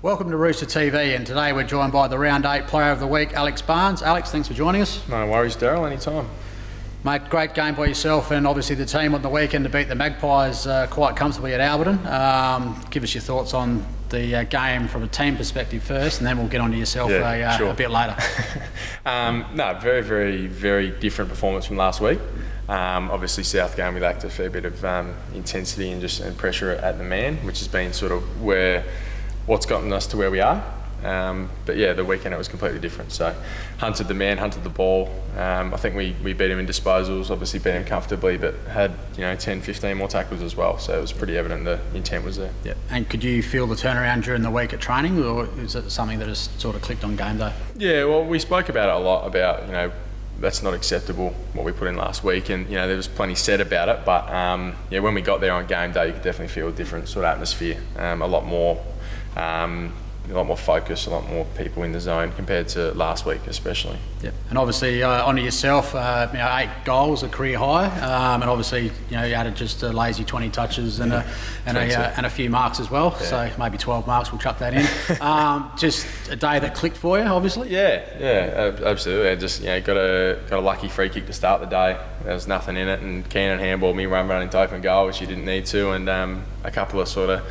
Welcome to Rooster TV, and today we're joined by the Round 8 Player of the Week, Alex Barnes. Alex, thanks for joining us. No worries, Darryl, anytime. Mate, great game by yourself and obviously the team on the weekend to beat the Magpies quite comfortably at Alberton. Give us your thoughts on the game from a team perspective first, and then we'll get on to yourself a bit later. No, very different performance from last week. Obviously South game we lacked a fair bit of intensity and pressure at the man, which has been sort of what's gotten us to where we are. But yeah, the weekend it was completely different. So hunted the man, hunted the ball. I think we beat him in disposals, obviously beat him comfortably, but had 10, 15 more tackles as well. So it was pretty evident the intent was there. Yeah. And could you feel the turnaround during the week at training, or is it something that has sort of clicked on game day? Yeah, well, we spoke about it a lot about that's not acceptable what we put in last week, and there was plenty said about it. But yeah, when we got there on game day, you could definitely feel a different sort of atmosphere, a lot more focus, a lot more people in the zone compared to last week especially. Yeah. And obviously onto yourself, 8 goals, a career high, and obviously you added just a lazy 20 touches and a few marks as well. Yeah. So maybe 12 marks, we'll chuck that in. Just a day that clicked for you, obviously. Yeah, absolutely. I just got a lucky free kick to start the day. There was nothing in it, and Keenan handballed me running to open goal, which he didn't need to, and a couple of sort of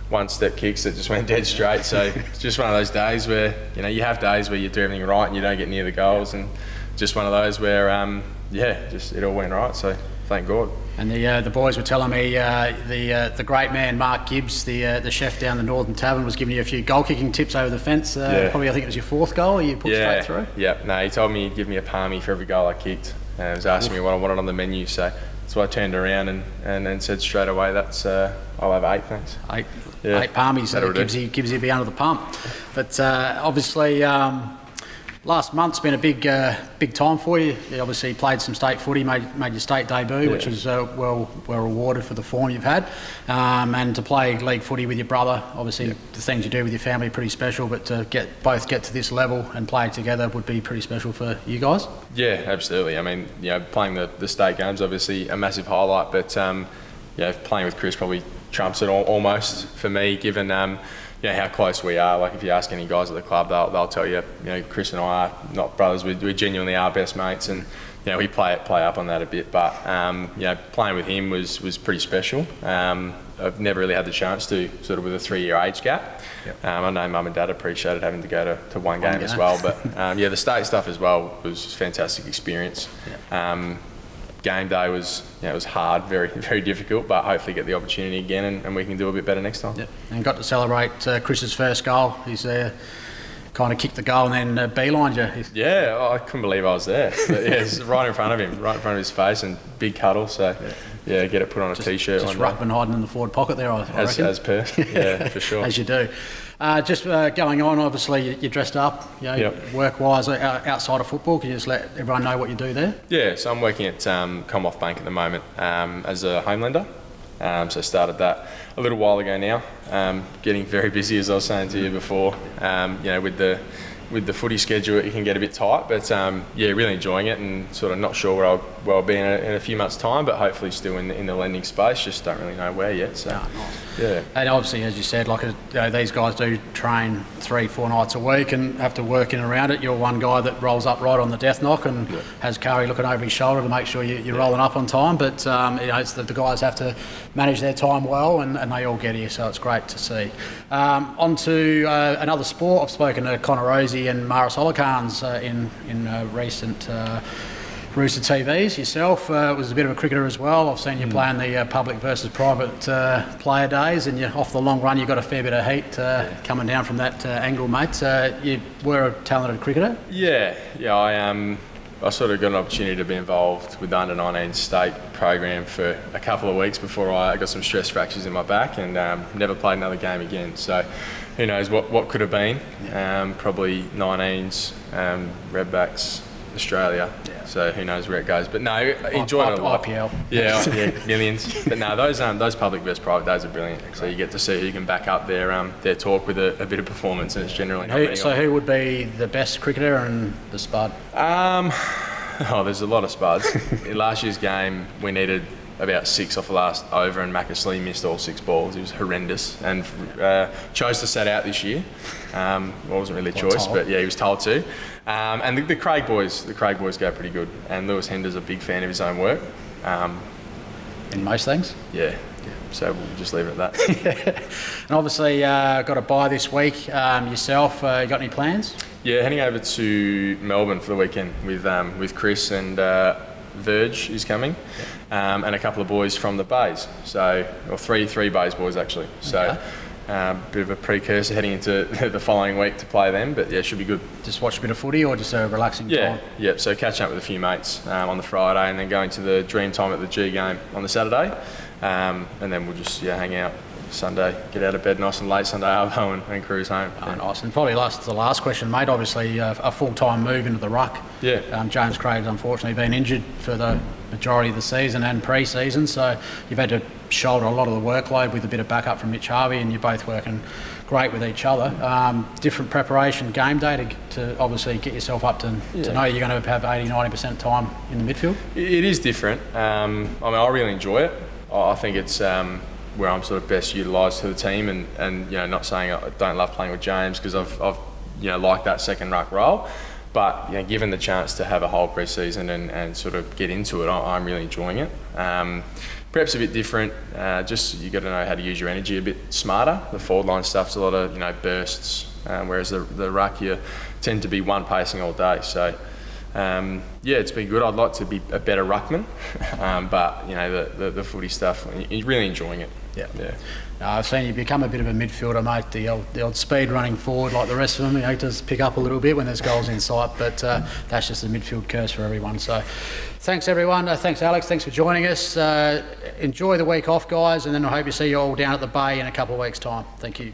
one-step kicks that just went dead straight. So it's just one of those days where you have days where you do everything right and you don't get near the goals, and just one of those where just it all went right. So thank God. And the boys were telling me the great man Mark Gibbs, the chef down the Northern Tavern, was giving you a few goal kicking tips over the fence. Probably I think it was your 4th goal you put straight through. Yeah, no, he told me he'd give me a palmy for every goal I kicked, and he was asking me what I wanted on the menu. So I turned around and then said straight away, that's I'll have 8, thanks. 8 palmies, gives you a bit under the pump. But obviously last month's been a big time for you. You obviously played some state footy, made your state debut, which was well rewarded for the form you've had. And to play league footy with your brother, obviously the things you do with your family are pretty special, but to both get to this level and play together would be pretty special for you guys. Yeah, absolutely. I mean, playing the state games obviously a massive highlight, but playing with Chris probably trumps it almost for me, given how close we are. Like if you ask any guys at the club, they'll tell you, Chris and I are not brothers. We genuinely are best mates, and we play up on that a bit. But playing with him was pretty special. I've never really had the chance to, sort of with a 3-year age gap. Yep. I know Mum and Dad appreciated having to go to one game as well. But the state stuff as well was a fantastic experience. Yep. Game day was hard, very difficult, but hopefully get the opportunity again and we can do a bit better next time. Yep. And got to celebrate Chris's first goal. He's kind of kicked the goal and then beelined you. Yeah, I couldn't believe I was there. But, it's right in front of him, right in front of his face, and big cuddle. So get it put on a t-shirt. Just ruckman hiding in the forward pocket there, I reckon. As per, yeah, for sure. As you do. Just going on, obviously you're dressed up, work-wise outside of football. Can you just let everyone know what you do there? Yeah, so I'm working at Commonwealth Bank at the moment as a home lender. So I started that a little while ago now. Getting very busy, as I was saying to you before. With the footy schedule, it can get a bit tight, but really enjoying it, and sort of not sure where I'll be in a few months' time, but hopefully still in the lending space. Just don't really know where yet. So, nice. And obviously, as you said, these guys do train 3-4 nights a week and have to work in and around it. You're one guy that rolls up right on the death knock and has Kari looking over his shoulder to make sure you're rolling up on time. But it's the guys have to manage their time well, and they all get here, so it's great to see. On to another sport. I've spoken to Connor Rosie and Maris Olakans in recent Rooster TVs. Yourself was a bit of a cricketer as well. I've seen you playing the public versus private player days, and off the long run you got a fair bit of heat coming down from that angle, mate. You were a talented cricketer. Yeah. I sort of got an opportunity to be involved with the under-19 state program for a couple of weeks before I got some stress fractures in my back, and never played another game again. So who knows what could have been. Probably 19s, Redbacks, Australia. So who knows where it goes. But no, enjoyed it a lot. IPL. Yeah, millions. But no, those public versus private days are brilliant. So you get to see who can back up their talk with a bit of performance, and it's generally not many. So who would be the best cricketer and the spud? There's a lot of spuds. In last year's game, we needed about 6 off the last over, and Macaslee missed all 6 balls. He was horrendous, and chose to set out this year. Well, it wasn't really a choice, but yeah, he was told to. And the Craig boys go pretty good, and Lewis Hender's a big fan of his own work. In most things? Yeah. So we'll just leave it at that. And obviously, got a bye this week. Yourself, you got any plans? Yeah, heading over to Melbourne for the weekend with Chris, and Verge is coming, and a couple of boys from the Bays. So, or three Bays boys actually. So, bit of a precursor heading into the following week to play them. But yeah, should be good. Just watch a bit of footy, or just a relaxing time? Yeah. So catching up with a few mates on the Friday, and then going to the Dream Time at the G game on the Saturday. And then we'll just hang out Sunday, get out of bed nice and late Sunday arvo and cruise home. Oh, nice. And probably the last question, mate. Obviously, a full-time move into the ruck. Yeah. James Craig's unfortunately been injured for the majority of the season and pre-season, so you've had to shoulder a lot of the workload with a bit of backup from Mitch Harvey, and you're both working great with each other. Different preparation game day to obviously get yourself up to know you're going to have 80-90% time in the midfield. It is different. I mean, I really enjoy it. I think it's where I'm sort of best utilised to the team, and not saying I don't love playing with James, because I've liked that second ruck role, but given the chance to have a whole pre-season and sort of get into it, I'm really enjoying it. Perhaps a bit different. Just you got to know how to use your energy a bit smarter. The forward line stuff's a lot of bursts, whereas the ruck you tend to be one pacing all day. So. It's been good. I'd like to be a better ruckman, but the footy stuff, you're really enjoying it. Yeah. I've seen you become a bit of a midfielder, mate. The old speed running forward like the rest of them. It does pick up a little bit when there's goals in sight, but that's just a midfield curse for everyone. So, thanks everyone. Thanks Alex. Thanks for joining us. Enjoy the week off, guys, and then I hope you see you all down at the Bay in a couple of weeks' time. Thank you.